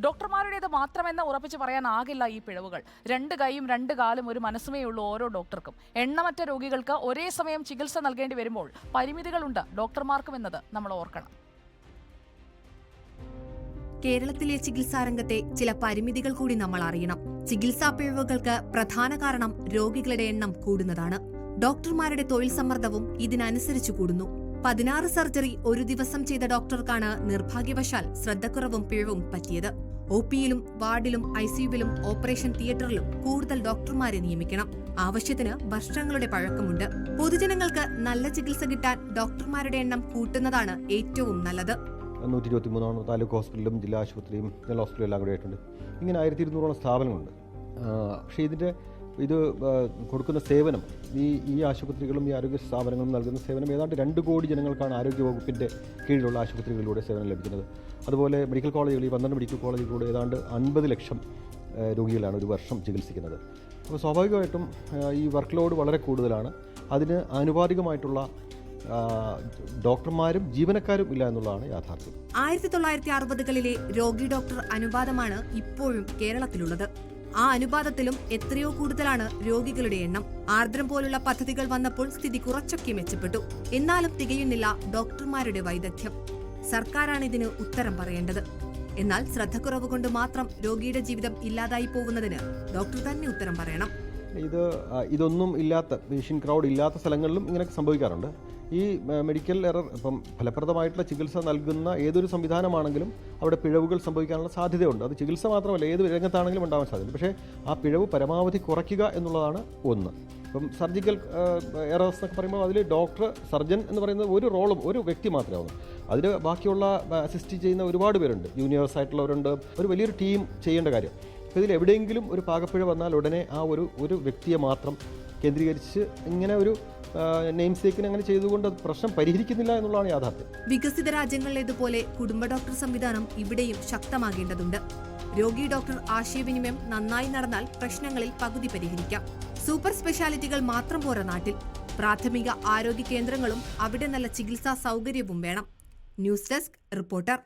ഡോക്ടർമാരുടേത് മാത്രമെന്ന് ഉറപ്പിച്ച് പറയാനാകില്ല ഈ പിഴവുകൾ. 2 കൈയും 2 കാലും ഒരു മനസ്സുമേ ഉള്ളൂ ഓരോ ഡോക്ടർക്കും. എണ്ണമറ്റ രോഗികൾക്ക് ഒരേ സമയം ചികിത്സ നൽകേണ്ടി വരുമ്പോൾ പരിമിതികളുണ്ട് ഡോക്ടർമാർക്കും എന്നത് നമ്മൾ ഓർക്കണം. കേരളത്തിലെ ചികിത്സാരംഗത്തെ ചില പരിമിതികൾ കൂടി നമ്മൾ അറിയണം. ചികിത്സാ പിഴവുകൾക്ക് പ്രധാന കാരണം രോഗികളുടെ എണ്ണം കൂടുന്നതാണ്. ഡോക്ടർമാരുടെ തൊഴിൽ സമ്മർദ്ദവും ഇതിനനുസരിച്ച് കൂടുന്നു. 16 സർജറി ഒരു ദിവസം ചെയ്ത ഡോക്ടർക്കാണ് നിർഭാഗ്യവശാൽ ശ്രദ്ധക്കുറവും പിഴവും പറ്റിയത്. OP-യിലും വാർഡിലും ICU-വിലും ഓപ്പറേഷൻ തിയേറ്ററിലും കൂടുതൽ ഡോക്ടർമാരെ നിയമിക്കണം. ആവശ്യത്തിന് വർഷങ്ങളുടെ പഴക്കമുണ്ട്. പൊതുജനങ്ങൾക്ക് നല്ല ചികിത്സ കിട്ടാൻ ഡോക്ടർമാരുടെ എണ്ണം കൂട്ടുന്നതാണ് ഏറ്റവും നല്ലത്. 123 താലൂക്ക് ഹോസ്പിറ്റലും ജില്ലാ ആശുപത്രിയും ജനറൽ ഹോസ്പിറ്റലും എല്ലാം കൂടെ ആയിട്ടുണ്ട്. ഇങ്ങനെ 1200 സ്ഥാപനങ്ങളുണ്ട്. പക്ഷേ ഇത് കൊടുക്കുന്ന സേവനം ഈ ആശുപത്രികളും ഈ ആരോഗ്യ സ്ഥാപനങ്ങളും നൽകുന്ന സേവനം ഏതാണ്ട് 2 കോടി ജനങ്ങൾക്കാണ് ആരോഗ്യവകുപ്പിൻ്റെ കീഴിലുള്ള ആശുപത്രികളിലൂടെ സേവനം ലഭിക്കുന്നത്. അതുപോലെ മെഡിക്കൽ കോളേജുകൾ, ഈ 12 മെഡിക്കൽ കോളേജുകളിലൂടെ ഏതാണ്ട് 50 ലക്ഷം രോഗികളാണ് ഒരു വർഷം ചികിത്സിക്കുന്നത്. അപ്പോൾ സ്വാഭാവികമായിട്ടും ഈ വർക്ക് ലോഡ് വളരെ കൂടുതലാണ്. അതിന് ആനുപാതികമായിട്ടുള്ള ഡോക്ടർമാരും ജീവനക്കാരും ഇല്ല എന്നുള്ളതാണ് യാഥാർത്ഥ്യം. 1960കളിലെ രോഗി ഡോക്ടർ അനുപാതമാണ് ഇപ്പോഴും കേരളത്തിലുള്ളത്. ആ അനുപാതത്തിലും എത്രയോ കൂടുതലാണ് രോഗികളുടെ എണ്ണം. ആർദ്രം പോലുള്ള പദ്ധതികൾ വന്നപ്പോൾ സ്ഥിതി കുറച്ചൊക്കെ മെച്ചപ്പെട്ടു. എന്നാലും തികയുന്നില്ല ഡോക്ടർമാരുടെ വൈദഗ്ധ്യം. സർക്കാരാണ് ഇതിന് ഉത്തരം പറയേണ്ടത്. എന്നാൽ ശ്രദ്ധക്കുറവ് കൊണ്ട് മാത്രം രോഗിയുടെ ജീവിതം ഇല്ലാതായി പോകുന്നതിന് ഡോക്ടർ തന്നെ ഉത്തരം പറയണം. ഇതൊന്നും ഇല്ലാത്ത പേഷ്യൻ്റ് ക്രൗഡ് ഇല്ലാത്ത സ്ഥലങ്ങളിലും ഇങ്ങനെയൊക്കെ സംഭവിക്കാറുണ്ട്. ഈ മെഡിക്കൽ എറർ ഇപ്പം ഫലപ്രദമായിട്ടുള്ള ചികിത്സ നൽകുന്ന ഏതൊരു സംവിധാനമാണെങ്കിലും അവിടെ പിഴവുകൾ സംഭവിക്കാനുള്ള സാധ്യതയുണ്ട്. അത് ചികിത്സ മാത്രമല്ല, ഏത് രംഗത്താണെങ്കിലും ഉണ്ടാവാൻ സാധ്യത. പക്ഷേ ആ പിഴവ് പരമാവധി കുറയ്ക്കുക എന്നുള്ളതാണ് ഒന്ന്. ഇപ്പം സർജിക്കൽ എറേഴ്സ് എന്നൊക്കെ പറയുമ്പോൾ അതിൽ ഡോക്ടർ, സർജൻ എന്ന് പറയുന്നത് ഒരു റോളും ഒരു വ്യക്തി മാത്രമാണ്. അതിൽ ബാക്കിയുള്ള അസിസ്റ്റ് ചെയ്യുന്ന ഒരുപാട് പേരുണ്ട്, ജൂനിയേഴ്സ് ആയിട്ടുള്ളവരുണ്ട്. ഒരു വലിയൊരു ടീം ചെയ്യേണ്ട കാര്യം. അപ്പോൾ ഇതിൽ എവിടെയെങ്കിലും ഒരു പാകപ്പിഴ വന്നാൽ ഉടനെ ആ ഒരു വ്യക്തിയെ മാത്രം കേന്ദ്രീകരിച്ച് ഇങ്ങനെ ഒരു നെയിം സേക്കിന് അങ്ങനെ ചെയ്തുകൊണ്ട് പ്രശ്നം പരിഹരിക്കുന്നില്ല എന്നുള്ളതാണ് യാഥാർത്ഥ്യം. വികസിത രാജ്യങ്ങളിലേതുപോലെ കുടുംബ ഡോക്ടർ സംവിധാനം ഇവിടെയും ശക്തമാകേണ്ടതുണ്ട്. രോഗി ഡോക്ടർ ആശയവിനിമയം നന്നായി നടന്നാൽ പ്രശ്നങ്ങളിൽ പകുതി പരിഹരിക്കാം. സൂപ്പർ സ്പെഷ്യാലിറ്റികൾ മാത്രം പോരാ നാട്ടിൽ. പ്രാഥമിക ആരോഗ്യ കേന്ദ്രങ്ങളും അവിടെ നല്ല ചികിത്സാ സൗകര്യവും വേണം. News desk reporter.